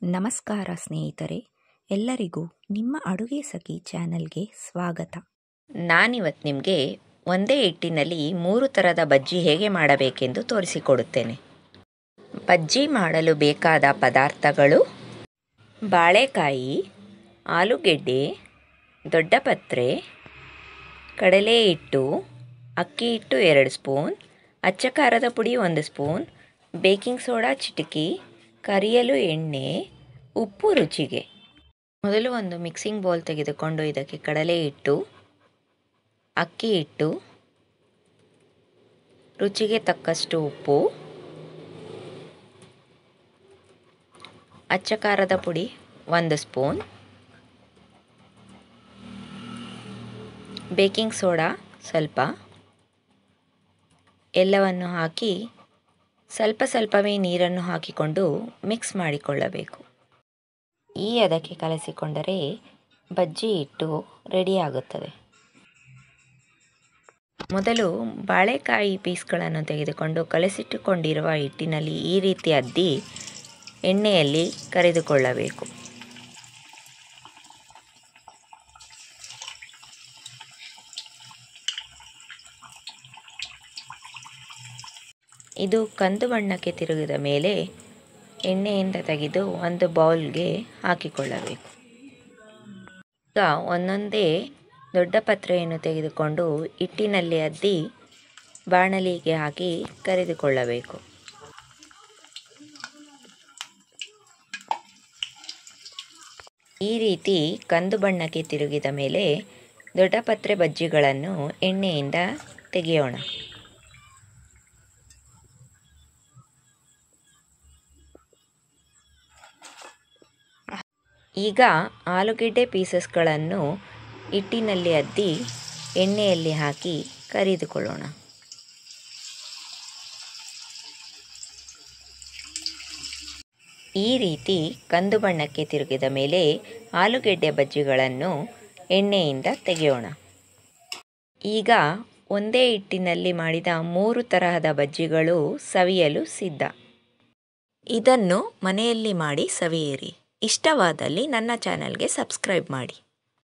ನಮಸ್ಕಾರ ಸ್ನೇಹಿತರೆ, ಎಲ್ಲರಿಗೂ ನಿಮ್ಮ ಅಡುಗೆ ಸಖಿ ಚಾನಲ್ಗೆ ಸ್ವಾಗತ. ನಾನಿವತ್ತು ನಿಮಗೆ ಒಂದೇ ಹಿಟ್ಟಿನಲ್ಲಿ 3 ಥರದ ಬಜ್ಜಿ ಹೇಗೆ ಮಾಡಬೇಕೆಂದು ತೋರಿಸಿಕೊಡುತ್ತೇನೆ. ಬಜ್ಜಿ ಮಾಡಲು ಬೇಕಾದ ಪದಾರ್ಥಗಳು: ಬಾಳೆಕಾಯಿ, ಆಲೂಗೆಡ್ಡೆ, ದೊಡ್ಡ ಪತ್ರೆ, ಕಡಲೆ ಹಿಟ್ಟು, ಅಕ್ಕಿ ಹಿಟ್ಟು 2 ಸ್ಪೂನ್, ಅಚ್ಚ ಖಾರದ ಪುಡಿ 1 ಸ್ಪೂನ್, ಬೇಕಿಂಗ್ ಸೋಡಾ ಚಿಟಿಕೆ, ಕರಿಯಲು ಎಣ್ಣೆ, ಉಪ್ಪು ರುಚಿಗೆ. ಮೊದಲು ಒಂದು ಮಿಕ್ಸಿಂಗ್ ಬೌಲ್ ತೆಗೆದುಕೊಂಡು ಇದಕ್ಕೆ ಕಡಲೆ ಹಿಟ್ಟು, ಅಕ್ಕಿ ಹಿಟ್ಟು, ರುಚಿಗೆ ತಕ್ಕಷ್ಟು ಉಪ್ಪು, ಅಚ್ಚ ಖಾರದ ಪುಡಿ 1 ಸ್ಪೂನ್, ಬೇಕಿಂಗ್ ಸೋಡಾ ಸ್ವಲ್ಪ ಎಲ್ಲವನ್ನು ಹಾಕಿ ಸ್ವಲ್ಪವೇ ನೀರನ್ನು ಹಾಕಿಕೊಂಡು ಮಿಕ್ಸ್ ಮಾಡಿಕೊಳ್ಳಬೇಕು. ಈ ಅದಕ್ಕೆ ಕಲಸಿಕೊಂಡರೆ ಬಜ್ಜಿ ಹಿಟ್ಟು ರೆಡಿಯಾಗುತ್ತದೆ. ಮೊದಲು ಬಾಳೆಕಾಯಿ ಪೀಸ್ಗಳನ್ನು ತೆಗೆದುಕೊಂಡು ಕಲಸಿಟ್ಟುಕೊಂಡಿರುವ ಹಿಟ್ಟಿನಲ್ಲಿ ಈ ರೀತಿ ಅದ್ದಿ ಎಣ್ಣೆಯಲ್ಲಿ ಕರಿದುಕೊಳ್ಳಬೇಕು. ಇದು ಕಂದು ಬಣ್ಣಕ್ಕೆ ತಿರುಗಿದ ಮೇಲೆ ಎಣ್ಣೆಯಿಂದ ತೆಗೆದು ಒಂದು ಬೌಲ್ಗೆ ಹಾಕಿಕೊಳ್ಳಬೇಕು. ಈಗ ಒಂದೊಂದೇ ದೊಡ್ಡ ಪತ್ರೆಯನ್ನು ತೆಗೆದುಕೊಂಡು ಹಿಟ್ಟಿನಲ್ಲಿ ಅದ್ದಿ ಬಾಣಲಿಗೆ ಹಾಕಿ ಕರಿದುಕೊಳ್ಳಬೇಕು. ಈ ರೀತಿ ಕಂದು ಬಣ್ಣಕ್ಕೆ ತಿರುಗಿದ ಮೇಲೆ ದೊಡ್ಡ ಪತ್ರೆ ಬಜ್ಜಿಗಳನ್ನು ಎಣ್ಣೆಯಿಂದ ತೆಗೆಯೋಣ. ಈಗ ಆಲೂಗೆಡ್ಡೆ ಪೀಸಸ್ಗಳನ್ನು ಹಿಟ್ಟಿನಲ್ಲಿ ಅದ್ದಿ ಎಣ್ಣೆಯಲ್ಲಿ ಹಾಕಿ ಕರಿದುಕೊಳ್ಳೋಣ. ಈ ರೀತಿ ಕಂದು ಬಣ್ಣಕ್ಕೆ ತಿರುಗಿದ ಮೇಲೆ ಆಲೂಗೆಡ್ಡೆ ಬಜ್ಜಿಗಳನ್ನು ಎಣ್ಣೆಯಿಂದ ತೆಗೆಯೋಣ. ಈಗ ಒಂದೇ ಹಿಟ್ಟಿನಲ್ಲಿ ಮಾಡಿದ 3 ತರಹದ ಬಜ್ಜಿಗಳು ಸವಿಯಲು ಸಿದ್ಧ. ಇದನ್ನು ಮನೆಯಲ್ಲಿ ಮಾಡಿ ಸವಿಯಿರಿ. ಇಷ್ಟವಾದಲ್ಲಿ ನನ್ನ ಚಾನಲ್ಗೆ ಸಬ್ಸ್ಕ್ರೈಬ್ ಮಾಡಿ.